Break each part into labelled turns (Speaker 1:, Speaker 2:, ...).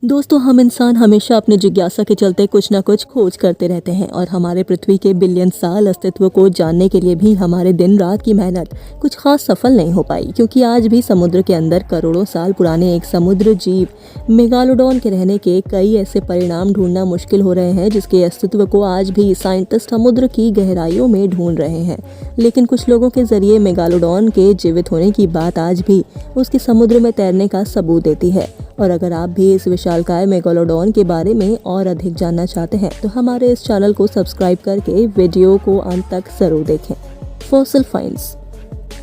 Speaker 1: दोस्तों, हम इंसान हमेशा अपनी जिज्ञासा के चलते कुछ ना कुछ खोज करते रहते हैं और हमारे पृथ्वी के बिलियन साल अस्तित्व को जानने के लिए भी हमारे दिन रात की मेहनत कुछ खास सफल नहीं हो पाई, क्योंकि आज भी समुद्र के अंदर करोड़ों साल पुराने एक समुद्र जीव मेगालोडॉन के रहने के कई ऐसे परिणाम ढूंढना मुश्किल हो रहे हैं जिसके अस्तित्व को आज भी साइंटिस्ट समुद्र की गहराइयों में ढूंढ रहे हैं। लेकिन कुछ लोगों के जरिए मेगालोडॉन के जीवित होने की बात आज भी उसके समुद्र में तैरने का सबूत देती है। और अगर आप भी इस विशालकाय मेगालोडॉन के बारे में और अधिक जानना चाहते हैं तो हमारे इस चैनल को सब्सक्राइब करके वीडियो को अंत तक जरूर देखें। फॉसिल फाइंड्स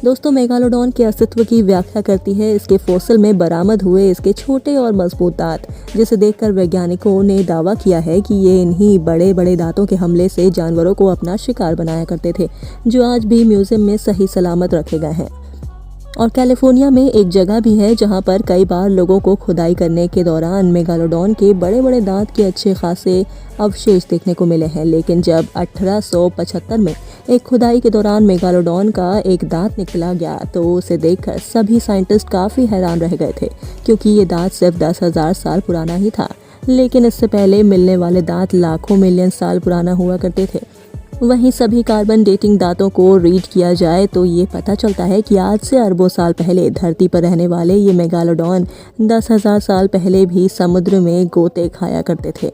Speaker 1: दोस्तों, मेगालोडॉन के अस्तित्व की व्याख्या करती है इसके फॉसिल में बरामद हुए इसके छोटे और मजबूत दांत, जिसे देखकर वैज्ञानिकों ने दावा किया है कि ये इन्हीं बड़े बड़े दांतों के हमले से जानवरों को अपना शिकार बनाया करते थे, जो आज भी म्यूजियम में सही सलामत रखे गए हैं। और कैलिफोर्निया में एक जगह भी है जहां पर कई बार लोगों को खुदाई करने के दौरान मेगालोडॉन के बड़े बड़े दांत के अच्छे खासे अवशेष देखने को मिले हैं। लेकिन जब 1875 में एक खुदाई के दौरान मेगालोडॉन का एक दांत निकला गया तो उसे देखकर सभी साइंटिस्ट काफ़ी हैरान रह गए थे, क्योंकि ये दांत सिर्फ 10,000 साल पुराना ही था। लेकिन इससे पहले मिलने वाले दांत लाखों मिलियन साल पुराना हुआ करते थे। वहीं सभी कार्बन डेटिंग दांतों को रीड किया जाए तो ये पता चलता है कि आज से अरबों साल पहले धरती पर रहने वाले ये मेगालोडॉन 10,000 साल पहले भी समुद्र में गोते खाया करते थे।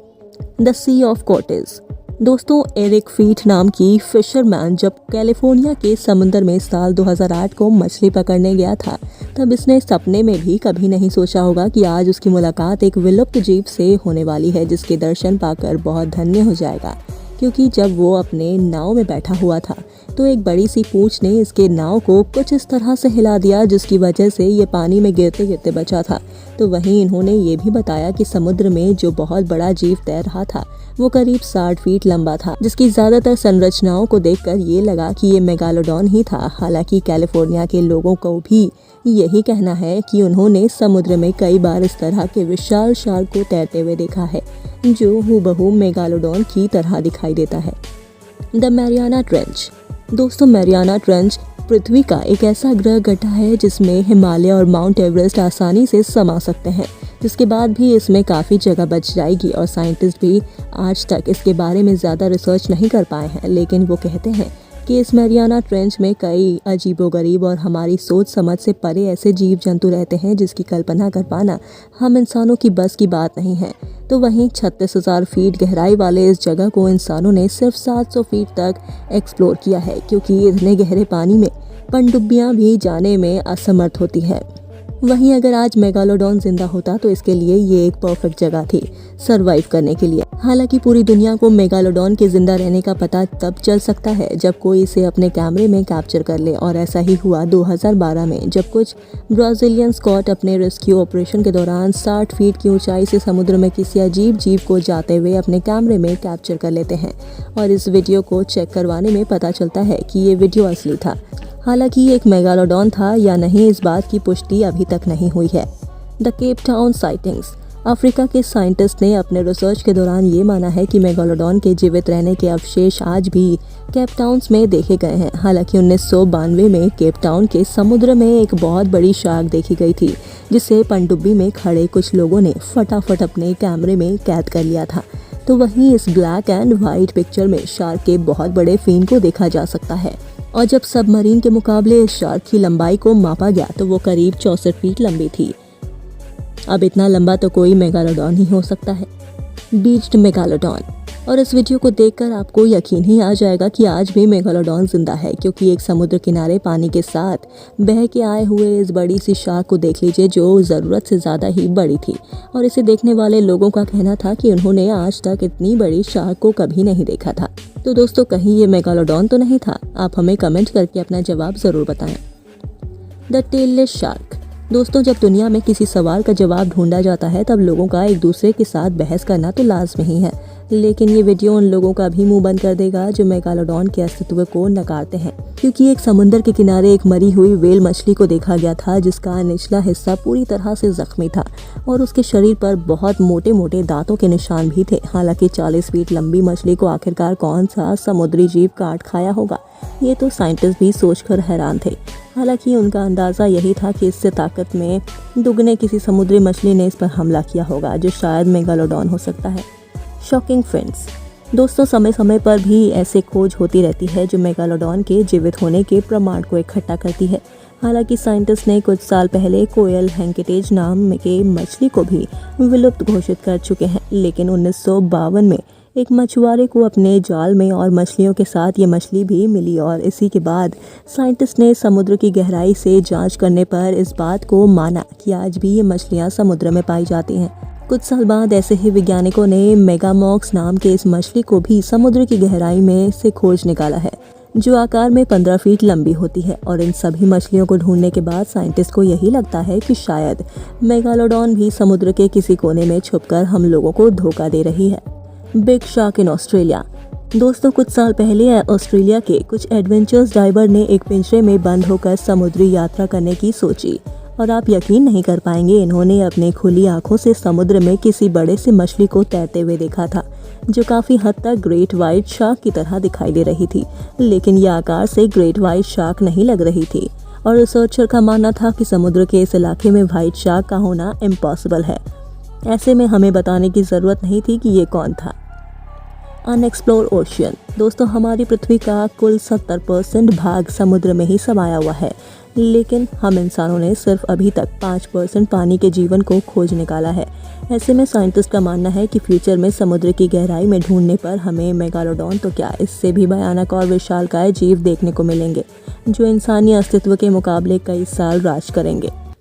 Speaker 1: द सी ऑफ कॉटेज दोस्तों, एरिक फीट नाम की फिशरमैन जब कैलिफोर्निया के समुद्र में साल 2008 को मछली पकड़ने गया था, तब इसने सपने में भी कभी नहीं सोचा होगा कि आज उसकी मुलाकात एक विलुप्त जीव से होने वाली है, जिसके दर्शन पाकर बहुत धन्य हो जाएगा। क्योंकि जब वो अपने नाव में बैठा हुआ था तो एक बड़ी सी पूंछ ने इसके नाव को कुछ इस तरह से हिला दिया जिसकी वजह से ये पानी में गिरते गिरते बचा था। तो वहीं इन्होंने ये भी बताया कि समुद्र में जो बहुत बड़ा जीव तैर रहा था वो करीब 60 फीट लंबा था, जिसकी ज्यादातर संरचनाओं को देखकर ये लगा कि ये मेगालोडॉन ही था। हालांकि कैलिफोर्निया के लोगों को भी यही कहना है कि उन्होंने समुद्र में कई बार इस तरह के विशाल शार्क को तैरते हुए देखा है, जो हूबहू मेगालोडॉन की तरह दिखाई देता है। द मैरियाना ट्रेंच दोस्तों, मैरियाना ट्रेंच पृथ्वी का एक ऐसा ग्रह गड्ढा है जिसमें हिमालय और माउंट एवरेस्ट आसानी से समा सकते हैं, जिसके बाद भी इसमें काफ़ी जगह बच जाएगी। और साइंटिस्ट भी आज तक इसके बारे में ज़्यादा रिसर्च नहीं कर पाए हैं, लेकिन वो कहते हैं कि इस मैरियाना ट्रेंच में कई अजीबोगरीब और हमारी सोच समझ से परे ऐसे जीव जंतु रहते हैं जिसकी कल्पना कर पाना हम इंसानों की बस की बात नहीं है। तो वहीं 36,000 फीट गहराई वाले इस जगह को इंसानों ने सिर्फ 700 फीट तक एक्सप्लोर किया है, क्योंकि इतने गहरे पानी में पनडुब्बियां भी जाने में असमर्थ होती है। वहीं अगर आज मेगालोडॉन जिंदा होता तो इसके लिए ये एक परफेक्ट जगह थी सरवाइव करने के लिए। हालांकि पूरी दुनिया को मेगालोडॉन के जिंदा रहने का पता तब चल सकता है जब कोई इसे अपने कैमरे में कैप्चर कर ले, और ऐसा ही हुआ 2012 में जब कुछ ब्राजीलियन स्कॉट अपने रेस्क्यू ऑपरेशन के दौरान 60 फीट की ऊंचाई से समुद्र में किसी अजीब जीव को जाते हुए अपने कैमरे में कैप्चर कर लेते हैं। और इस वीडियो को चेक करवाने में पता चलता है कि ये वीडियो असली था। हालांकि ये एक मेगालोडॉन था या नहीं, इस बात की पुष्टि अभी तक नहीं हुई है। The Cape Town sightings Africa के साइंटिस्ट ने अपने रिसर्च के दौरान ये माना है कि मेगालोडॉन के जीवित रहने के अवशेष आज भी केप टाउन्स में देखे गए हैं। हालांकि 1992 में केप टाउन के समुद्र में एक बहुत बड़ी शार्क देखी गई थी, जिसे पनडुब्बी में खड़े कुछ लोगों ने फटाफट अपने कैमरे में कैद कर लिया था। तो वहीं इस ब्लैक एंड वाइट पिक्चर में शार्क के बहुत बड़े फिन को देखा जा सकता है। और जब सबमरीन के मुकाबले इस शार्क की लंबाई को मापा गया तो वो करीब 64 फीट लंबी थी। अब इतना लंबा तो कोई मेगालोडॉन ही हो सकता है। बीच्ड मेगालोडॉन और इस वीडियो को देखकर आपको यकीन ही आ जाएगा कि आज भी मेगालोडॉन जिंदा है, क्योंकि एक समुद्र किनारे पानी के साथ बह के आए हुए इस बड़ी सी शार्क को देख लीजिए, जो ज़रूरत से ज़्यादा ही बड़ी थी। और इसे देखने वाले लोगों का कहना था कि उन्होंने आज तक इतनी बड़ी शार्क को कभी नहीं देखा था। तो दोस्तों, कहीं ये मेगालोडॉन तो नहीं था? आप हमें कमेंट करके अपना जवाब ज़रूर बताएं। द टेललेस शार्क दोस्तों, जब दुनिया में किसी सवाल का जवाब ढूंढा जाता है तब लोगों का एक दूसरे के साथ बहस करना तो लाजमी ही है, लेकिन ये वीडियो उन लोगों का भी मुंह बंद कर देगा जो मेगालोडॉन के अस्तित्व को नकारते हैं। क्योंकि एक समुद्र के किनारे एक मरी हुई व्हेल मछली को देखा गया था जिसका निचला हिस्सा पूरी तरह से जख्मी था और उसके शरीर पर बहुत मोटे मोटे दांतों के निशान भी थे। हालांकि 40 फीट लंबी मछली को आखिरकार कौन सा समुद्री जीव काट खाया होगा, ये तो साइंटिस्ट भी सोचकर हैरान थे। हालांकि उनका अंदाज़ा यही था कि इससे ताकत में दुगने किसी समुद्री मछली ने इस पर हमला किया होगा, जो शायद मेगालोडॉन हो सकता है। शॉकिंग फ्रेंड्स, दोस्तों समय समय पर भी ऐसे खोज होती रहती है जो मेगालोडॉन के जीवित होने के प्रमाण को इकट्ठा करती है। हालांकि साइंटिस्ट ने कुछ साल पहले कोयल हैंकेटेज नाम के मछली को भी विलुप्त घोषित कर चुके हैं, लेकिन 1952 में एक मछुआरे को अपने जाल में और मछलियों के साथ ये मछली भी मिली और इसी के बाद साइंटिस्ट ने समुद्र की गहराई से जांच करने पर इस बात को माना कि आज भी ये मछलियाँ समुद्र में पाई जाती हैं। कुछ साल बाद ऐसे ही वैज्ञानिकों ने मेगामॉक्स नाम के इस मछली को भी समुद्र की गहराई में से खोज निकाला है, जो आकार में 15 फीट लंबी होती है। और इन सभी मछलियों को ढूंढने के बाद साइंटिस्ट को यही लगता है कि शायद मेगालोडॉन भी समुद्र के किसी कोने में छुपकर हम लोगों को धोखा दे रही है। Big shark in Australia. दोस्तों कुछ साल पहले ऑस्ट्रेलिया के कुछ एडवेंचर्स डाइवर ने एक पिंजरे में बंद होकर समुद्री यात्रा करने की सोची और आप यकीन नहीं कर पाएंगे, इन्होंने अपने खुली आंखों से समुद्र में किसी बड़े से मछली को तैरते हुए देखा था, जो काफ़ी हद तक ग्रेट वाइट शार्क की तरह दिखाई दे रही थी। लेकिन यह आकार से ग्रेट वाइट शार्क नहीं लग रही थी और रिसर्चर का मानना था कि समुद्र के इस इलाके में वाइट शार्क का होना इम्पॉसिबल है। ऐसे में हमें बताने की ज़रूरत नहीं थी कि ये कौन था। Unexplored ocean. दोस्तों हमारी पृथ्वी का कुल 70% भाग समुद्र में ही समाया हुआ है, लेकिन हम इंसानों ने सिर्फ अभी तक 5% पानी के जीवन को खोज निकाला है। ऐसे में साइंटिस्ट का मानना है कि फ्यूचर में समुद्र की गहराई में ढूंढने पर हमें मेगालोडॉन तो क्या, इससे भी भयानक और विशालकाय जीव देखने को मिलेंगे, जो इंसानी अस्तित्व के मुकाबले कई साल राज करेंगे।